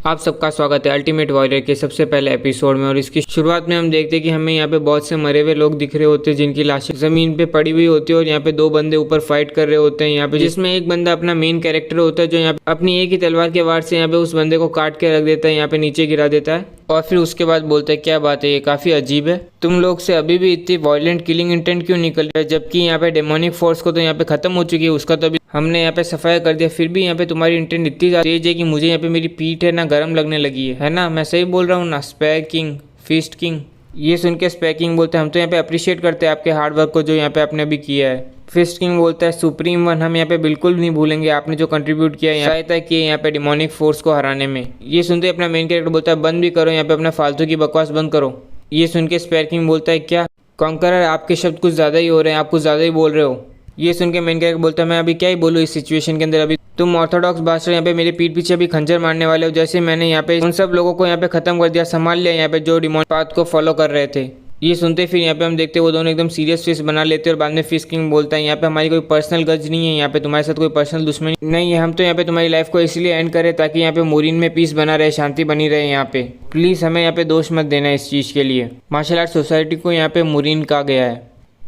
आप सबका स्वागत है अल्टीमेट वॉरियर के सबसे पहले एपिसोड में। और इसकी शुरुआत में हम देखते हैं कि हमें यहाँ पे बहुत से मरे हुए लोग दिख रहे होते हैं जिनकी लाशें जमीन पे पड़ी हुई होती है और यहाँ पे दो बंदे ऊपर फाइट कर रहे होते हैं यहाँ पे, जिसमें एक बंदा अपना मेन कैरेक्टर होता है जो यहाँ पे अपनी एक ही तलवार के वार से यहाँ पे उस बंदे को काट के रख देता है, यहाँ पे नीचे गिरा देता है और फिर उसके बाद बोलता है क्या बात है, ये काफी अजीब है, तुम लोग से अभी भी इतनी वायलेंट किलिंग इंटेंट क्यों निकल रहा है, जबकि यहाँ पे डेमोनिक फोर्स को तो यहाँ पे खत्म हो चुकी है, उसका तो अभी हमने यहाँ पे सफाया कर दिया, फिर भी यहाँ पे तुम्हारी इंटेंट इतनी तेज है कि मुझे यहाँ पे मेरी पीठ है ना गर्म लगने लगी है ना। मैं सही बोल रहा हूँ ना स्पेयर किंग, फीस्ट किंग। ये सुन के स्पेयर किंग बोलते हैं हम तो यहाँ पे अप्रिशिएट करते हैं आपके हार्ड वर्क को जो यहाँ पे आपने अभी किया है। फिस्ट किंग बोलता है सुप्रीम वन, हम यहाँ पे बिल्कुल नहीं भूलेंगे आपने जो कंट्रीब्यूट किया है, सहायता की है यहाँ पे डिमोनिक फोर्स को हराने में। ये सुनते अपना मेन कैरेक्टर बोलता है बंद भी करो यहाँ पे अपना फालतू की बकवास बंद करो। ये सुन के स्पेयर किंग बोलता है क्या कॉन्करर, आपके शब्द कुछ ज़्यादा ही हो रहे हैं, आप कुछ ज़्यादा ही बोल रहे हो। ये सुन के मेन कैरेक्टर बोलता है मैं अभी क्या ही बोलूँ इस सिचुएशन के अंदर, अभी तुम ऑर्थोडॉक्स बास्टर यहाँ पे मेरे पीठ पीछे अभी खंजर मारने वाले हो, जैसे मैंने यहाँ पे उन सब लोगों को यहाँ पे खत्म कर दिया, संभाल लिया यहाँ पे जो डिमोन पाथ को फॉलो कर रहे थे। ये सुनते फिर यहाँ पे हम देखते वो दोनों एकदम सीरियस फेस बना लेते हैं और बाद में फिस्ट किंग बोलता है यहाँ पे हमारी कोई पर्सनल गज नहीं है, यहाँ पे तुम्हारे साथ कोई पर्सनल दुश्मनी नहीं है, हम तो यहाँ पे तुम्हारी लाइफ को इसलिए एंड करें ताकि यहाँ पे मोरिन में पीस बना रहे, शांति बनी रहे यहाँ पे, प्लीज़ हमें यहाँ पे दोष मत देना इस चीज़ के लिए। मार्शल आर्ट सोसाइटी को यहाँ पे मोरिन कहा गया है।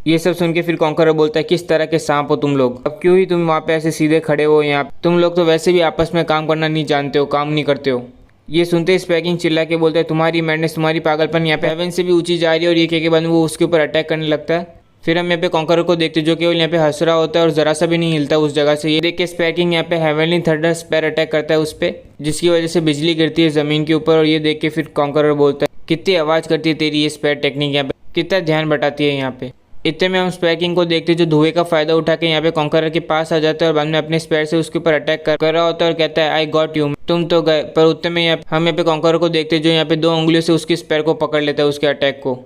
ये सब सुन के फिर कॉन्करर बोलता है किस तरह के सांप हो तुम लोग, अब क्यों ही तुम वहाँ पे ऐसे सीधे खड़े हो, यहाँ तुम लोग तो वैसे भी आपस में काम करना नहीं जानते हो, काम नहीं करते हो। ये सुनते स्पैकिंग चिल्ला के बोलता है तुम्हारी मैडनेस, तुम्हारी पागलपन यहाँ पे हेवन से भी ऊंची जा रही है, और ये कह के बाद वो उसके ऊपर अटैक करने लगता है। फिर हम यहाँ पे कॉन्करर को देखते जो केवल यहाँ पे हंस रहा होता है और जरा सा भी नहीं हिलता उस जगह से। ये देख के स्पैकिंग यहाँ पे हेवनली थंडर स्पेयर अटैक करता है उस पर, जिसकी वजह से बिजली गिरती है जमीन के ऊपर। और ये देख के फिर कॉन्करर बोलता है कितनी आवाज़ करती है तेरी ये स्पेयर टेक्निक, यहाँ पे कितना ध्यान बटाती है यहाँ पे। इतने में हम स्पैकिंग को देखते जो धुएं का फायदा उठा के यहाँ पे कॉन्करर के पास आ जाता है और बाद में अपने स्पेयर से उसके ऊपर अटैक कर रहा होता है और कहता है आई गॉट यू, तुम तो गए। पर उतने में हम यहाँ पे कॉन्करर को देखते जो यहाँ पे दो उंगलियों से उसके स्पेयर को पकड़ लेता है, उसके अटैक को।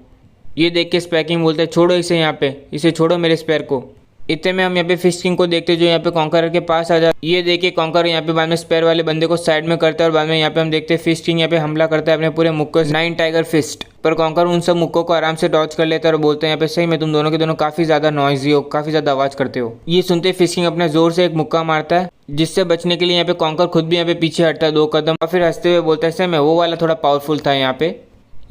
ये देख के स्पैकिंग बोलता है छोड़ो इसे यहाँ पे, इसे छोड़ो मेरे स्पेयर को। इतने में हम यहाँ पे फिस्ट किंग को देखते जो यहाँ पे कॉन्करर के पास आ जाता है। ये देख के कॉन्करर यहाँ पे बाद में स्पेयर वाले बंदे को साइड में करता है और बाद में यहाँ पे हम देखते हैं फिस्ट किंग यहाँ पे हमला करता है अपने पूरे मुक्कों से, 9 टाइगर फिस्ट। पर कॉन्करर उन सब मुक्कों को आराम से डॉच कर लेता है और बोलते हैं यहाँ पे सही में तुम दोनों के दोनों काफी ज्यादा नॉइजी हो, काफी ज्यादा आवाज करते हो। ये सुनते फिस्ट किंग अपने जोर से एक मुक्का मारता है, जिससे बचने के लिए यहाँ पे कॉन्करर खुद भी यहाँ पे पीछे हटता है 2 कदम और फिर हंसते हुए बोलता है सही में वो वाला थोड़ा पावरफुल था यहाँ पे।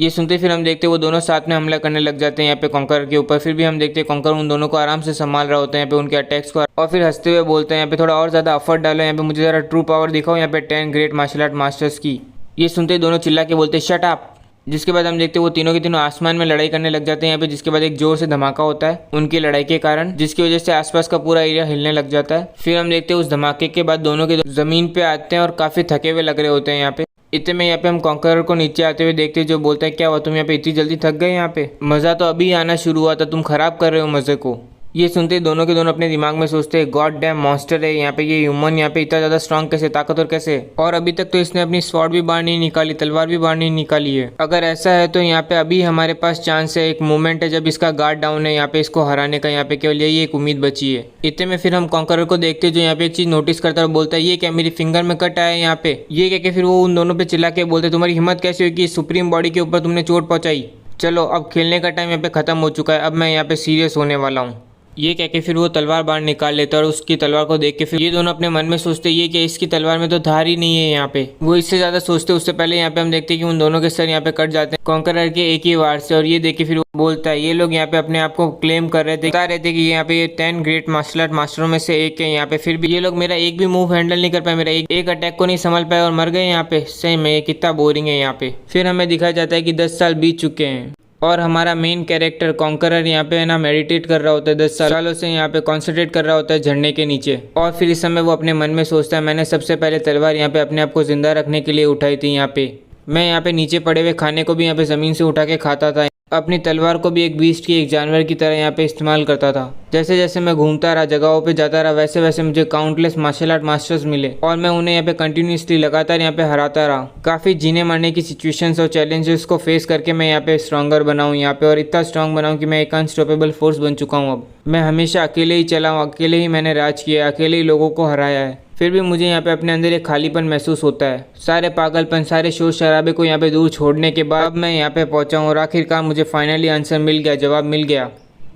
ये सुनते फिर हम देखते वो दोनों साथ में हमला करने लग जाते हैं यहाँ पे कॉन्करर के ऊपर। फिर भी हम देखते हैं कॉन्करर उन दोनों को आराम से संभाल रहा होता है यहाँ पे उनके अटैक्स को, और फिर हंसते हुए बोलते हैं यहाँ पे थोड़ा और ज़्यादा एफर्ट डालो, यहाँ पे मुझे ज़रा ट्रू पावर दिखाओ यहाँ पे 10 ग्रेट मार्शल आर्ट मास्टर्स की। ये सुनते दोनों चिल्ला के बोलते शट अप। जिसके बाद हम देखते वो तीनों के तीनों आसमान में लड़ाई करने लग जाते हैं यहाँ पे, जिसके बाद एक जोर से धमाका होता है उनकी लड़ाई के कारण, जिसकी वजह से आसपास का पूरा एरिया हिलने लग जाता है। फिर हम देखते हैं उस धमाके के बाद दोनों के जमीन पे आते हैं और काफी थके हुए लग रहे होते हैं यहाँ पे। इतने में यहाँ पे हम कॉन्करर को नीचे आते हुए देखते जो बोलता है क्या हुआ तुम यहाँ पे इतनी जल्दी थक गए, यहाँ पे मजा तो अभी आना शुरू हुआ था, तुम खराब कर रहे हो मजे को। ये सुनते दोनों के दोनों अपने दिमाग में सोचते हैं गॉड डैम मॉन्स्टर है यहाँ पे, ये ह्यूमन यहाँ पे इतना ज्यादा स्ट्रांग कैसे, ताकतवर कैसे, और अभी तक तो इसने अपनी स्वॉर्ड भी बाहर नहीं निकाली, तलवार भी बाहर नहीं निकाली है। अगर ऐसा है तो यहाँ पे अभी हमारे पास चांस है, एक मोमेंट है जब इसका गार्ड डाउन है यहाँ पे इसको हराने का, यहाँ पे केवल यही एक उम्मीद बची है। इतने में फिर हम कॉन्करर को देखते जो यहाँ पे एक चीज नोटिस करता है और बोलता है ये क्या मेरी फिंगर में कट आया यहाँ पे। ये कह के फिर वो उन दोनों पे चिल्ला के बोलते तुम्हारी हिम्मत कैसे हुई कि सुप्रीम बॉडी के ऊपर तुमने चोट पहुंचाई, चलो अब खेलने का टाइम यहाँ पे खत्म हो चुका है, अब मैं यहाँ पे सीरियस होने वाला हूँ। ये कह के फिर वो तलवार बाहर निकाल लेता है और उसकी तलवार को देख के फिर ये दोनों अपने मन में सोचते ये कि इसकी तलवार में तो धार ही नहीं है यहाँ पे। वो इससे ज्यादा सोचते उससे पहले यहाँ पे हम देखते हैं कि उन दोनों के सर यहाँ पे कट जाते हैं कॉन्करर के एक ही वार से। और ये देख के फिर वो बोलता है ये लोग यहाँ पे अपने आप को क्लेम कर रहे थे, बता रहे थे कि यहाँ पे ये 10 ग्रेट मार्शल आर्ट मास्टरों में से एक है यहाँ पे, फिर भी ये लोग मेरा एक भी मूव हैंडल नहीं कर पाए, मेरा एक अटैक को नहीं संभाल पाए और मर गए यहाँ पे। सही में ये कितना बोरिंग है यहाँ पे। फिर हमें दिखाया जाता है कि 10 साल बीत चुके हैं और हमारा मेन कैरेक्टर कॉन्करर यहाँ पे ना मेडिटेट कर रहा होता है, 10 सालों से यहाँ पे कॉन्सेंट्रेट कर रहा होता है झरने के नीचे। और फिर इस समय वो अपने मन में सोचता है मैंने सबसे पहले तलवार यहाँ पे अपने आप को जिंदा रखने के लिए उठाई थी यहाँ पे, मैं यहाँ पे नीचे पड़े हुए खाने को भी यहाँ पे ज़मीन से उठा के खाता था, अपनी तलवार को भी एक बीस्ट की, एक जानवर की तरह यहाँ पे इस्तेमाल करता था। जैसे जैसे मैं घूमता रहा, जगहों पे जाता रहा, वैसे वैसे मुझे काउंटलेस मार्शल आर्ट मास्टर्स मिले और मैं उन्हें यहाँ पे कंटिन्यूसली लगातार यहाँ पे हराता रहा। काफ़ी जीने मारने की सिचुएशंस और चैलेंजेस को फेस करके मैं यहाँ पे स्ट्रॉन्गर बनाऊँ यहाँ पे, और इतना स्ट्रॉन्ग बनाऊँ कि मैं एक अनस्टॉपेबल फोर्स बन चुका हूँ। अब मैं हमेशा अकेले ही चला हूँ, अकेले ही मैंने राज किया, अकेले ही लोगों को हराया है। फिर भी मुझे यहाँ पे अपने अंदर एक खालीपन महसूस होता है। सारे पागलपन, सारे शोर शराबे को यहाँ पे दूर छोड़ने के बाद मैं यहाँ पे पहुँचा हूँ और आखिरकार मुझे फाइनली आंसर मिल गया, जवाब मिल गया।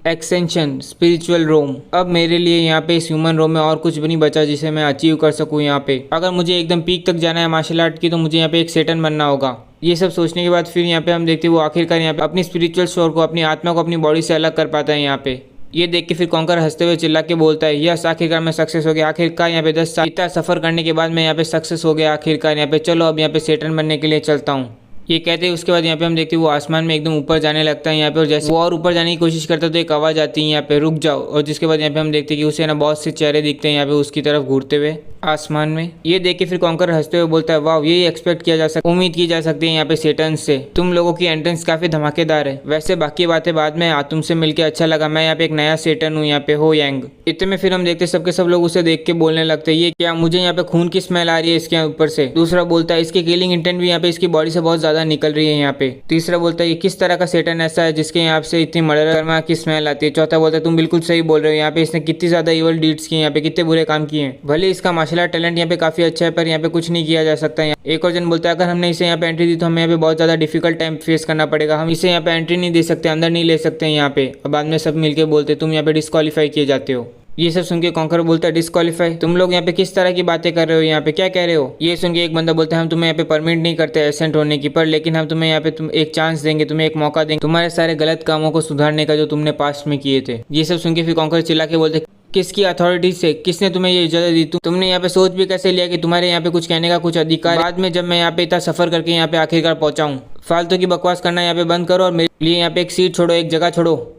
एक्सटेंशन स्पिरिचुअल रोम। अब मेरे लिए यहाँ पे इस ह्यूमन रोम में और कुछ भी नहीं बचा जिसे मैं अचीव कर सकूँ। यहाँ पे अगर मुझे एकदम पीक तक जाना है मार्शल आर्ट की तो मुझे यहाँ पे एक सेटन बनना होगा। ये सब सोचने के बाद फिर यहाँ पे हम देखते हैं वो आखिरकार यहाँ पे अपनी स्पिरिचुअल सोल को, अपनी आत्मा को अपनी बॉडी से अलग कर पाता है। यहाँ पे ये देख के फिर कॉन्कर हंसते हुए चिल्ला के बोलता है, यस आखिरकार मैं सक्सेस हो गया। आखिरकार यहाँ पे 10 साल इतना सफर करने के बाद मैं यहाँ पे सक्सेस हो गया आखिरकार। यहाँ पे चलो अब यहाँ पे सेटन बनने के लिए चलता हूँ। ये कहते हैं उसके बाद यहाँ पे हम देखते हैं वो आसमान में एकदम ऊपर जाने लगता है यहाँ पे। और जैसे वो और ऊपर जाने की कोशिश करता है तो एक आवाज़ आती है यहाँ पे, रुक जाओ। और जिसके बाद यहाँ पे हम देखते हैं कि उसे ना बहुत से चेहरे दिखते हैं यहाँ पे उसकी तरफ घूरते हुए आसमान में। ये देख के फिर कॉन्कर हंसते हुए बोलता है, वाह यही एक्सपेक्ट किया जा सकता, उम्मीद की जा सकती है यहाँ पे सेटन से। तुम लोगों की एंट्रेंस काफी धमाकेदार है। वैसे बाकी बातें बाद में, तुमसे मिलकर अच्छा लगा। मैं यहाँ पे एक नया सेटन हूँ यहाँ पे, हो यांग। इतने में फिर हम देखते सबके सब लोग उसे देख के बोलने लगते हैं, ये क्या, मुझे यहाँ पे खून की स्मेल आ रही है इसके ऊपर से। दूसरा बोलता है, इसकी किलिंग इंटेंट भी यहाँ पे इसकी बॉडी से बहुत ज्यादा निकल रही है यहाँ पे। तीसरा बोलता है, ये किस तरह का सेटन ऐसा है जिसके यहाँ से इतनी मर्डर कर्मा की स्मेल आती है। चौथा बोलता है, तुम बिल्कुल सही बोल रहे हो, यहाँ पे इसने कितनी ज्यादा इवल डीड्स किए, यहाँ पे कितने बुरे काम किए हैं। भले इसका मार्शल आर्ट टैलेंट यहाँ पे काफी अच्छा है पर यहाँ पे कुछ नहीं किया जा सकता है। एक और जन बोलता है, अगर हमने इसे यहाँ पे एंट्री दी तो हमें यहाँ पे बहुत ज्यादा डिफिकल्ट टाइम फेस करना पड़ेगा, हम इसे यहाँ पे एंट्री नहीं दे सकते, अंदर नहीं ले सकते हैं यहाँ पे। और बाद में सब मिलके बोलते, तुम यहाँ पे डिस्क्वालीफाई किए जाते हो। ये सब सुन के कॉन्कर बोलता है, डिस्क्वालीफाई? तुम लोग यहाँ पे किस तरह की बातें कर रहे हो, यहाँ पे क्या कह रहे हो? ये सुन के एक बंदा बोलता है, हम तुम्हें यहाँ पे परमिट नहीं करते एसेंट होने की, पर लेकिन हम तुम्हें यहाँ पे तुम एक चांस देंगे, तुम्हें एक मौका देंगे तुम्हारे सारे गलत कामों को सुधारने का जो तुमने पास्ट में किए थे। ये सब सुन के फिर कॉन्कर चिल्ला के बोलते, किसकी अथॉरिटी से, किसने तुम्हें ये इजाजत दी? तुमने यहाँ पे सोच भी कैसे लिया कि तुम्हारे यहाँ पे कुछ कहने का कुछ अधिकार? बाद में जब मैं यहाँ पे इतना सफर करके यहाँ पे आखिरकार पहुंचा हूँ, फालतू की बकवास करना यहाँ पे बंद करो और मेरे लिए यहाँ पे एक सीट छोड़ो, एक जगह छोड़ो।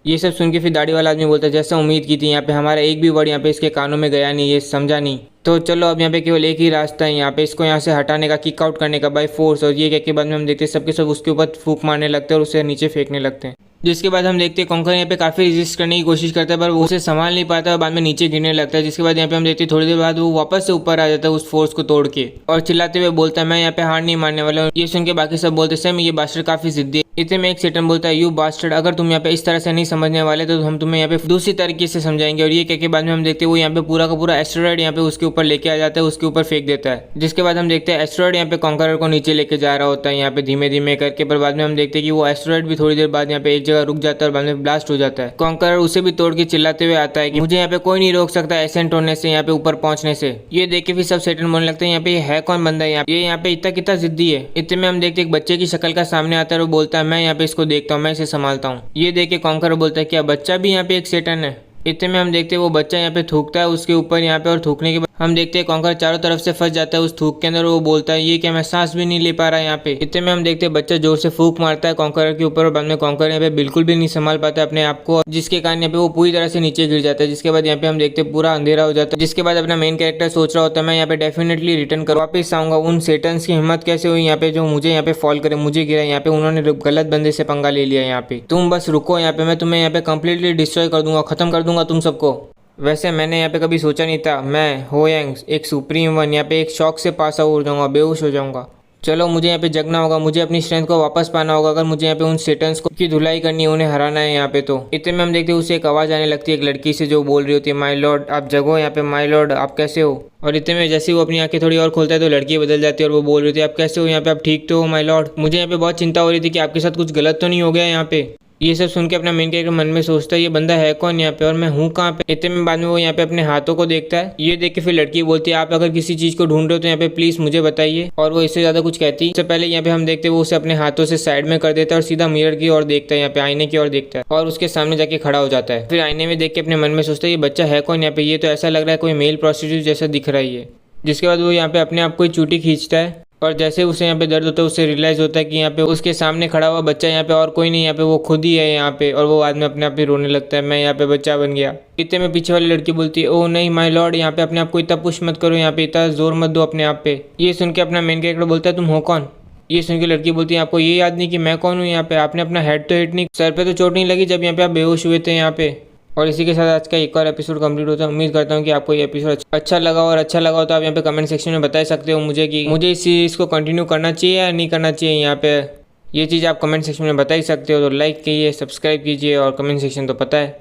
ये सब सुन के फिर दाढ़ी वाला आदमी बोलता है, जैसा उम्मीद की थी, यहाँ पे हमारा एक भी वर्ड यहाँ पे इसके कानों में गया नहीं, ये समझा नहीं। तो चलो अब यहाँ पे केवल एक ही रास्ता है यहाँ पे इसको यहाँ से हटाने का, किक आउट करने का बाय फोर्स। और ये के बाद में हम देखते हैं सबके सब उसके ऊपर फूंक मारने लगते हैं और उसे नीचे फेंकने लगते हैं। जिसके बाद हम देखते हैं कॉन्कर यहाँ पे काफी रेजिस्ट करने की कोशिश करता है पर वो उसे संभाल नहीं पाता और बाद में नीचे गिरने लगता है। जिसके बाद यहाँ पे हम देखते हैं थोड़ी देर बाद वो वापस से ऊपर आ जाता है उस फोर्स को तोड़ के और चिल्लाते हुए बोलता है, मैं यहाँ पे हार नहीं मानने वाला हूँ। ये सुन के बाकी सब बोलते सेम, ये बास्टर्ड काफी जिद्दी है। इतने में एक सेटन बोलता है, यू बास्टर्ड, अगर तुम यहाँ पे इस तरह से नहीं समझने वाले तो हम तुम्हें यहाँ पे दूसरी तरीके से समझाएंगे। और ये कह के बाद में हम देखते हैं वो यहाँ पे पूरा का पूरा एस्टेरॉइड यहाँ पे उसके ऊपर लेके आ जाता है, उसके ऊपर फेंक देता है। जिसके बाद हम देखते हैं एस्टेरॉइड यहाँ पे कॉन्करर को नीचे लेके जा रहा होता है यहाँ पे धीमे धीमे करके। पर बाद में हम देखते हैं कि वो एस्टेरॉइड भी थोड़ी देर बाद यहाँ पे एक जगह रुक जाता है और बाद में ब्लास्ट हो जाता है। कॉन्करर उसे भी तोड़ के चिल्लाते हुए आता है कि मुझे यहाँ पे कोई नहीं रोक सकता एसेंट होने से, यहाँ पे ऊपर पहुंचने से। ये देख के फिर सब सेटन बोलने लगते हैं, यहाँ पे ये है कौन बंदा, ये यहाँ पे इतना कितना जिद्दी है। इतने में हम देखते एक बच्चे की शक्ल का सामने आता है और बोलता है, मैं यहाँ पे इसको देखता हूँ, मैं इसे संभालता हूँ। ये देख के कॉन्करर बोलता है, क्या बच्चा भी यहाँ पे एक सेटन है? इतने में हम देखते हैं वो बच्चा यहाँ पे थूकता है उसके ऊपर यहाँ पे और थूकने के बाद हम देखते हैं कॉन्कर चारों तरफ से फंस जाता है उस थूक के अंदर। वो बोलता है, ये क्या, मैं सांस भी नहीं ले पा रहा यहाँ पे। इतने में हम देखते हैं बच्चा जोर से फूंक मारता है कॉन्कर के ऊपर और बाद में कॉन्कर यहाँ पे बिल्कुल भी नहीं संभाल पाता अपने आप को, जिसके कारण यहाँ पे वो पूरी तरह से नीचे गिर जाता है। जिसके बाद यहाँ पे हम देखते हैं पूरा अंधेरा हो जाता है। जिसके बाद अपना मेन कैरेक्टर सोच रहा होता है, मैं यहाँ पे डेफिनेटली रिटर्न कर वापिस आऊंगा। उन सेटन्स की हिम्मत कैसे हुई यहाँ पे जो मुझे यहाँ पे फॉल करे, मुझे गिरा यहाँ पे, उन्होंने गलत बंदे से पंगा ले लिया यहाँ पे। तुम बस रुको यहाँ पे, मैं तुम्हें यहाँ पे कंप्लीटली डिस्ट्रॉय कर दूंगा, खत्म कर दूंगा तुम सबको। वैसे मैंने यहाँ पे कभी सोचा नहीं था मैं हो यांग एक सुप्रीम वन यहाँ पे एक शॉक से पास आउट हो जाऊंगा, बेहोश हो जाऊंगा। चलो मुझे यहाँ पे जगना होगा, मुझे अपनी स्ट्रेंथ को वापस पाना होगा अगर मुझे यहाँ पे उन सेटन्स को की धुलाई करनी है, उन्हें हराना है यहाँ पे। तो इतने में हम देखते हैं उसे एक आवाज़ आने लगती है एक लड़की से जो बोल रही होती है, माय लॉर्ड आप जगो यहाँ पे, माय लॉर्ड आप कैसे हो? और इतने में जैसे वो अपनी आंखें थोड़ी और खोलता है तो लड़की बदल जाती है और वो बोल रही थी, आप कैसे हो यहाँ पे, आप ठीक तो हो माय लॉर्ड? मुझे यहाँ पे बहुत चिंता हो रही थी कि आपके साथ कुछ गलत तो नहीं हो गया यहाँ पे। ये सब सुन के अपना मेन कैरेक्टर मन में सोचता है, ये बंदा है कौन यहाँ पे और मैं हूँ कहाँ पे? इतने में बाद में वो यहाँ पे अपने हाथों को देखता है। ये देख के फिर लड़की बोलती है, आप अगर किसी चीज को ढूंढ रहे हो तो यहाँ पे प्लीज मुझे बताइए। और वो इससे ज्यादा कुछ कहती है इससे पहले यहाँ पे हम देखते हैं वो उसे अपने हाथों से साइड में कर देता है और सीधा मिरर की ओर देखता है, यहाँ पे आईने की ओर देखता है और उसके सामने जाके खड़ा हो जाता है। फिर आईने में देख के अपने मन में सोचता है, ये बच्चा है कौन यहाँ पे, ये तो ऐसा लग रहा है कोई मेल प्रोस्टिट्यूट जैसा दिख रहा है। जिसके बाद वो यहाँ पे अपने आप को चूटी खींचता है और जैसे उसे यहाँ पे दर्द होता है उससे रियलाइज होता है कि यहाँ पे उसके सामने खड़ा हुआ बच्चा यहाँ पे और कोई नहीं, यहाँ पे वो खुद ही है यहाँ पे। और वो आदमी अपने आप ही रोने लगता है, मैं यहाँ पे बच्चा बन गया। इतने में पीछे वाली लड़की बोलती है, ओह नहीं माय लॉर्ड यहाँ पे अपने आप को इतना पुश मत करो, यहाँ पे इतना जोर मत दो अपने आप पे। ये सुन के अपना मेन कैरेक्टर बोलता है, तुम हो कौन? ये सुन के लड़की बोलती है, आपको ये याद नहीं कि मैं कौन हूँ यहाँ पे? आपने अपना हेड तो हिट नहीं, सर पे तो चोट नहीं लगी जब यहाँ पे आप बेहोश हुए थे यहाँ पे? और इसी के साथ आज का एक और एपिसोड कंप्लीट होता है। उम्मीद करता हूँ कि आपको ये एपिसोड अच्छा लगा और अच्छा लगा हो तो आप यहाँ पे कमेंट सेक्शन में बता सकते हो मुझे कि मुझे इस सीरीज़ को कंटिन्यू करना चाहिए या नहीं करना चाहिए। यहाँ पे ये चीज़ आप कमेंट सेक्शन में बता ही सकते हो। तो लाइक कीजिए, सब्सक्राइब कीजिए और कमेंट सेक्शन तो पता है।